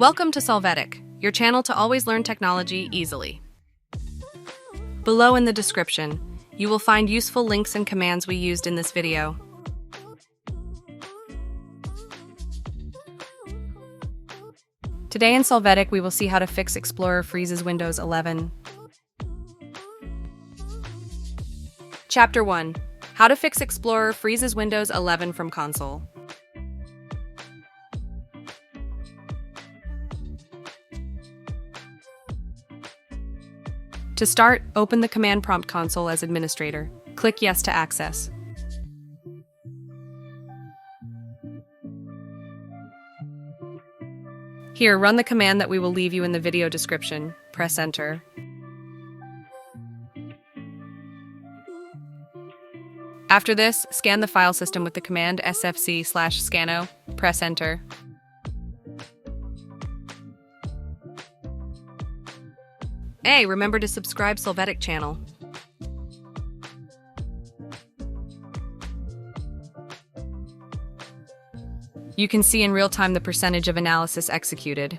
Welcome to Solvetic, your channel to always learn technology easily. Below in the description, you will find useful links and commands we used in this video. Today in Solvetic, we will see how to fix Explorer freezes Windows 11. Chapter 1. How to fix Explorer freezes Windows 11 from console. To start, open the command prompt console as administrator. Click Yes to access. Here, run the command that we will leave you in the video description. Press Enter. After this, scan the file system with the command sfc/scano. Press Enter. Hey, remember to subscribe Solvetic channel. You can see in real time the percentage of analysis executed.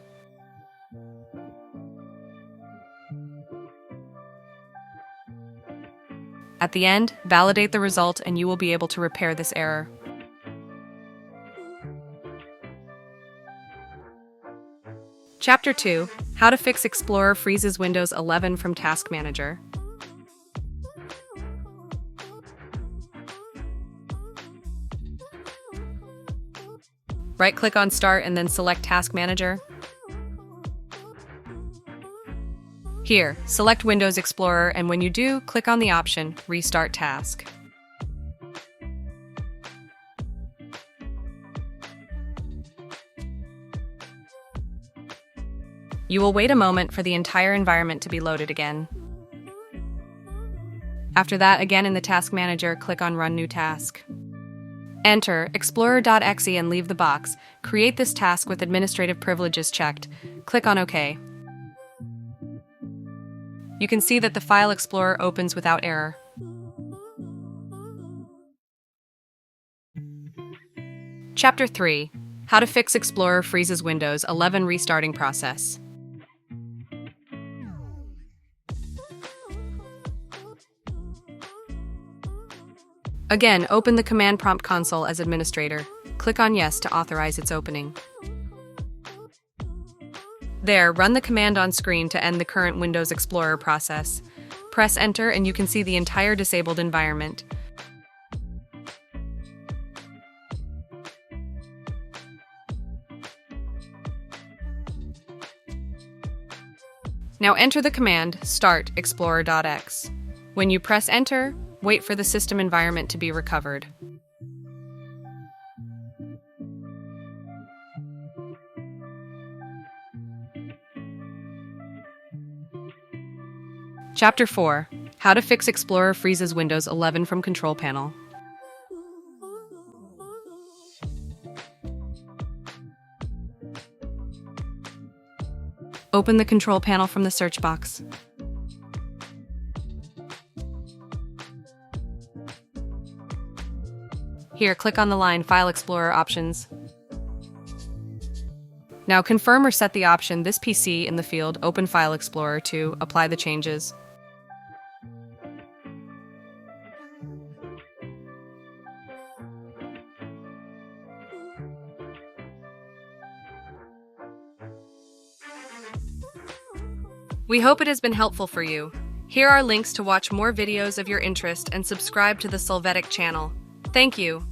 At the end, validate the result and you will be able to repair this error. Chapter 2. How to fix Explorer freezes Windows 11 from Task Manager. Right-click on Start and then select Task Manager. Here, select Windows Explorer, and when you do, click on the option Restart Task. You will wait a moment for the entire environment to be loaded again. After that, again in the Task Manager, click on Run New Task. Enter 𝗔𝗟𝗟 and leave the box. Create this task with administrative privileges checked. Click on OK. You can see that the File Explorer opens without error. Chapter 3. How to fix Explorer freezes Windows 11 restarting process. Again, open the command prompt console as administrator. Click on Yes to authorize its opening. There, run the command on screen to end the current Windows Explorer process. Press Enter and you can see the entire disabled environment. Now enter the command Start 𝗔𝗟𝗟. When you press Enter, wait for the system environment to be recovered. Chapter 4. How to fix Explorer freezes Windows 11 from Control Panel. Open the Control Panel from the search box. Here, click on the line File Explorer Options. Now confirm or set the option This PC in the field Open File Explorer to apply the changes. We hope it has been helpful for you. Here are links to watch more videos of your interest and subscribe to the Solvetic channel. Thank you.